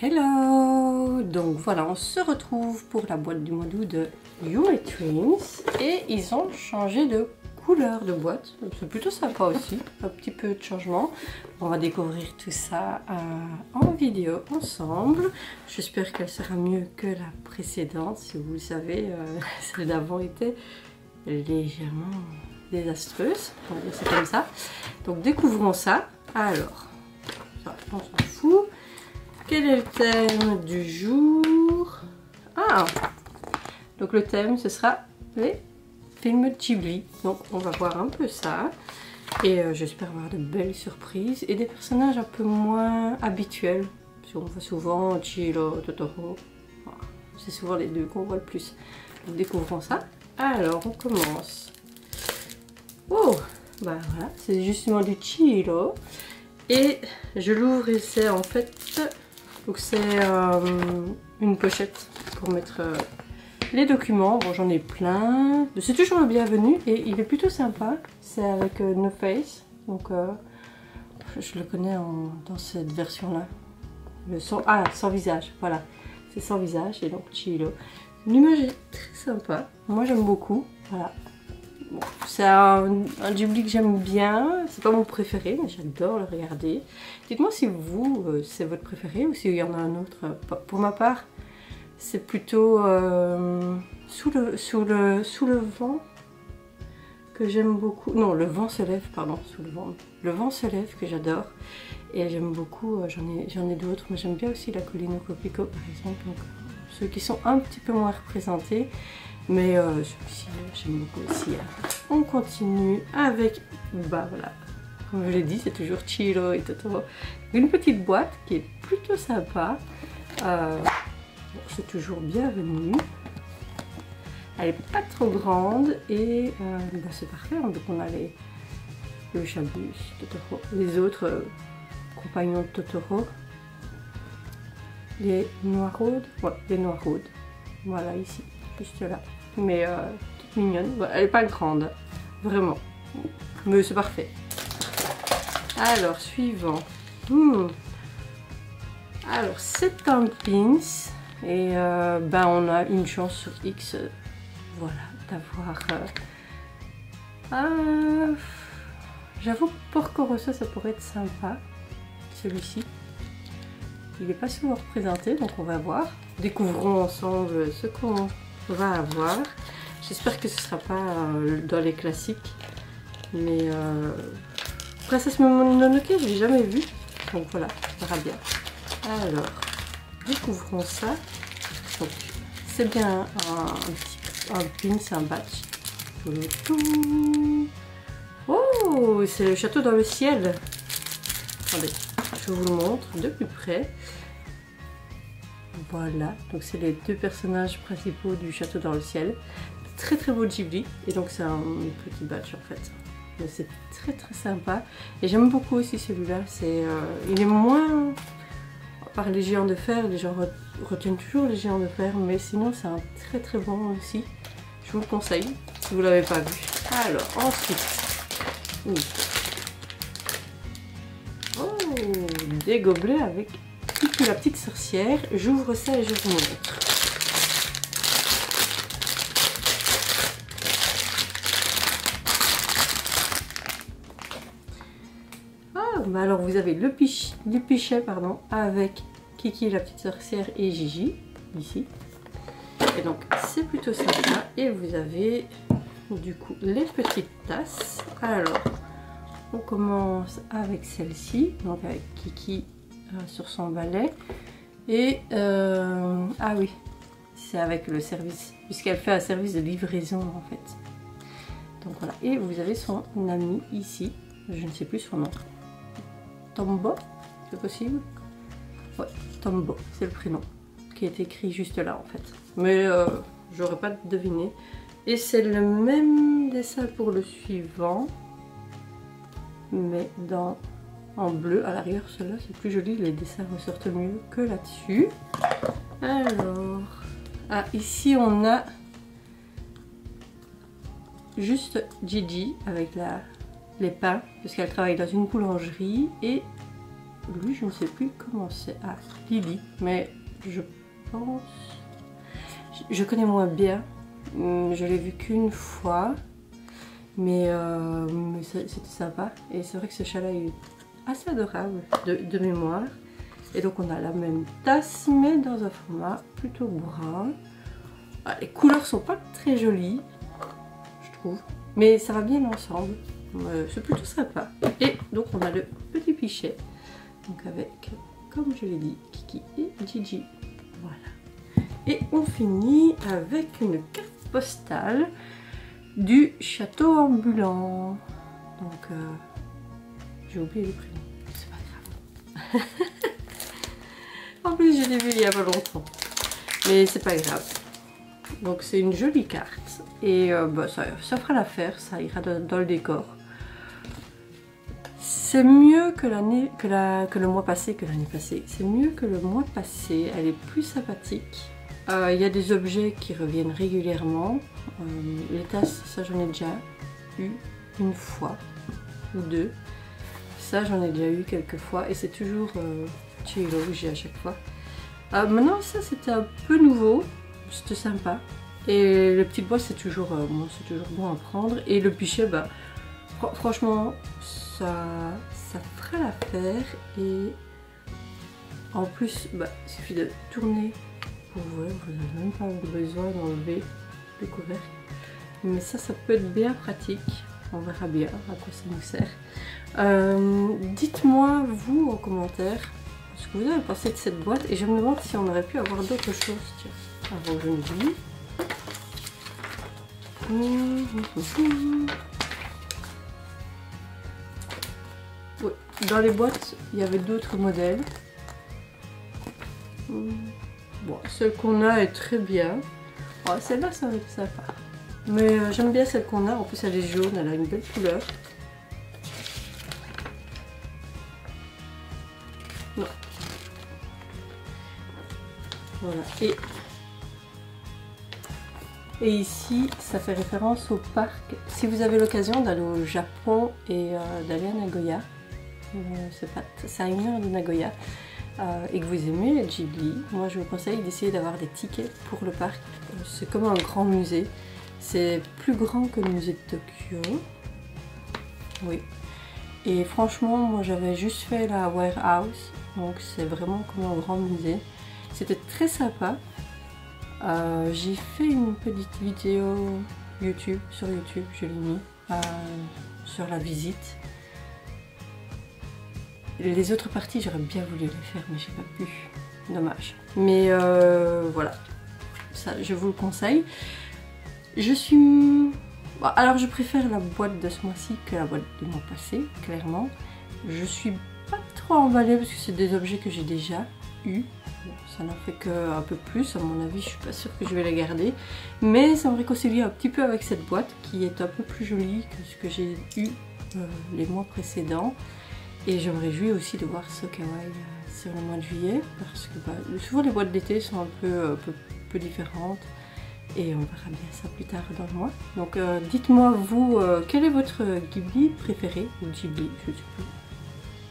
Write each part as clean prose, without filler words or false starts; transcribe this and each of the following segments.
Hello! Donc voilà, on se retrouve pour la boîte du mois d'août de Yume Twins et ils ont changé de couleur de boîte. C'est plutôt sympa aussi, un petit peu de changement. On va découvrir tout ça en vidéo ensemble. J'espère qu'elle sera mieux que la précédente. Si vous le savez, celle d'avant était légèrement désastreuse. On va dire c'est comme ça. Donc découvrons ça. Alors, ça, on s'en fout. Quel est le thème du jour? Ah! Donc le thème, ce sera les films Ghibli. Donc on va voir un peu ça. Et j'espère avoir de belles surprises. Et des personnages un peu moins habituels. Parce qu'on voit souvent Chihiro, Totoro. Voilà. C'est souvent les deux qu'on voit le plus. Donc découvrons ça. Alors on commence. Oh! Bah voilà, c'est justement du Chihiro. Et je l'ouvre et c'est en fait... Donc c'est une pochette pour mettre les documents. Bon, j'en ai plein. C'est toujours le bienvenu et il est plutôt sympa. C'est avec No Face. Donc je le connais dans cette version-là. Sans visage. Voilà. C'est sans visage et donc Chihiro. L'image est très sympa. Moi j'aime beaucoup. Voilà. Bon, c'est un Ghibli que j'aime bien, c'est pas mon préféré mais j'adore le regarder. Dites-moi si vous, c'est votre préféré ou s'il y en a un autre. Pour ma part, c'est plutôt sous le vent que j'aime beaucoup. Non, le vent se lève, pardon, sous le vent. Le vent se lève que j'adore et j'aime beaucoup, j'en ai d'autres, mais j'aime bien aussi la colline au coquelicot par exemple. Donc, ceux qui sont un petit peu moins représentés. Mais celui-ci, j'aime beaucoup aussi. On continue avec, bah voilà, comme je l'ai dit, c'est toujours Chihiro et Totoro. Une petite boîte qui est plutôt sympa. C'est toujours bienvenu. Elle n'est pas trop grande et bah, c'est parfait. Donc on a le Chabus, Totoro, les autres compagnons de Totoro. Les Noiraudes, ouais, les Noiraudes. Voilà ici, juste là. Mais toute mignonne. Bon, elle n'est pas grande, vraiment. Mais c'est parfait. Alors, suivant. Alors, c'est un pins. Et ben, on a une chance sur X. Voilà, d'avoir... J'avoue, Porco Rosso, ça pourrait être sympa. Celui-ci. Il n'est pas souvent représenté, donc on va voir. Découvrons ensemble ce qu'on va avoir. J'espère que ce ne sera pas dans les classiques. Mais Princesse Mononoke, je ne l'ai jamais vu. Donc voilà, on verra bien. Alors, découvrons ça. C'est bien un pin, c'est un batch. Oh, c'est le château dans le ciel. Attendez, je vous le montre de plus près. Voilà, donc c'est les deux personnages principaux du château dans le ciel. Très très beau Ghibli, et donc c'est un petit badge en fait. C'est très très sympa. Et j'aime beaucoup aussi celui-là. Il est moins par les géants de fer, les gens retiennent toujours les géants de fer, mais sinon c'est un très très bon aussi. Je vous le conseille si vous ne l'avez pas vu. Alors ensuite, oh, des gobelets avec Kiki la petite sorcière. J'ouvre ça et je vous montre. Ah, bah alors vous avez le pichet pardon, avec Kiki la petite sorcière et Gigi, ici. Et donc c'est plutôt sympa. Et vous avez du coup les petites tasses. Alors, on commence avec celle-ci, donc avec Kiki sur son balai. Et ah oui, c'est avec le service, puisqu'elle fait un service de livraison en fait. Donc voilà, et vous avez son ami ici, je ne sais plus son nom. Tombo, c'est possible? Ouais, Tombo, c'est le prénom qui est écrit juste là en fait. Mais j'aurais pas deviné. Et c'est le même dessin pour le suivant, mais en bleu à l'arrière. Celui-là c'est plus joli, les dessins ressortent mieux que là-dessus. Alors, ici on a juste Gigi avec les pains, parce qu'elle travaille dans une boulangerie, et lui, je ne sais plus comment c'est. Ah, Lily, mais je pense... Je connais moins bien. Je l'ai vu qu'une fois. Mais c'était sympa. Et c'est vrai que ce chat-là est assez adorable de mémoire. Et donc on a la même tasse, mais dans un format plutôt brun. Ah, les couleurs sont pas très jolies, je trouve. Mais ça va bien ensemble. C'est plutôt sympa. Et donc on a le petit pichet. Donc avec, comme je l'ai dit, Kiki et Gigi. Voilà. Et on finit avec une carte postale du château ambulant. Donc j'ai oublié le prénom, c'est pas grave. En plus je l'ai vu il y a pas longtemps, mais c'est pas grave. Donc c'est une jolie carte et bah, ça fera l'affaire, ça ira dans le décor. C'est mieux que le mois passé que l'année passée. C'est mieux que le mois passé, elle est plus sympathique. Il y a des objets qui reviennent régulièrement. Les tasses, ça j'en ai déjà eu une fois ou deux. Ça j'en ai déjà eu quelques fois et c'est toujours Chilo que j'ai à chaque fois. Maintenant ça c'était un peu nouveau, c'était sympa. Et le petit bois c'est toujours bon à prendre. Et le pichet, bah, franchement ça fera l'affaire. Et en plus bah, il suffit de tourner. Vous n'avez même pas besoin d'enlever le couvercle. Mais ça peut être bien pratique. On verra bien à quoi ça nous sert. Dites-moi vous en commentaire ce que vous avez pensé de cette boîte. Et je me demande si on aurait pu avoir d'autres choses. Tiens, avant que je ne dise. Oui, dans les boîtes, il y avait d'autres modèles. Bon, celle qu'on a est très bien. Oh, celle-là, ça va être sympa. Mais j'aime bien celle qu'on a. En plus, elle est jaune, elle a une belle couleur. Non. Voilà. Et ici, ça fait référence au parc. Si vous avez l'occasion d'aller au Japon et d'aller à Nagoya, c'est à 1 heure de Nagoya, et que vous aimez les Ghibli, moi je vous conseille d'essayer d'avoir des tickets pour le parc. C'est comme un grand musée. C'est plus grand que le musée de Tokyo. Oui. Et franchement, moi j'avais juste fait la warehouse, donc c'est vraiment comme un grand musée. C'était très sympa. J'ai fait une petite vidéo YouTube, sur YouTube, je l'ai mis, sur la visite. Les autres parties, j'aurais bien voulu les faire, mais j'ai pas pu. Dommage. Mais voilà, ça, je vous le conseille. Je suis... Bon, alors, je préfère la boîte de ce mois-ci que la boîte du mois passé, clairement. Je suis pas trop emballée parce que c'est des objets que j'ai déjà eu. Bon, ça n'en fait qu'un peu plus, à mon avis, je suis pas sûre que je vais les garder. Mais ça me réconcilie un petit peu avec cette boîte qui est un peu plus jolie que ce que j'ai eu les mois précédents. Et je me réjouis aussi de voir Sokawai sur le mois de juillet parce que bah, souvent les boîtes d'été sont un peu différentes et on verra bien ça plus tard dans le mois. Donc dites-moi vous, quel est votre Ghibli préféré ou Ghibli, je sais plus,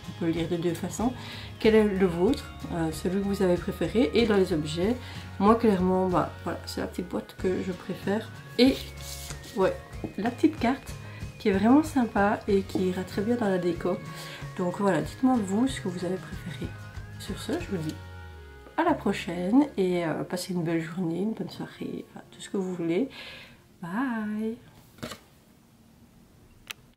on peut le dire de deux façons. Quel est le vôtre, celui que vous avez préféré, et dans les objets, moi clairement, bah, voilà, c'est la petite boîte que je préfère. Et ouais, la petite carte qui est vraiment sympa et qui ira très bien dans la déco. Donc voilà, dites-moi vous ce que vous avez préféré. Sur ce, je vous dis à la prochaine et passez une belle journée, une bonne soirée, enfin, tout ce que vous voulez. Bye!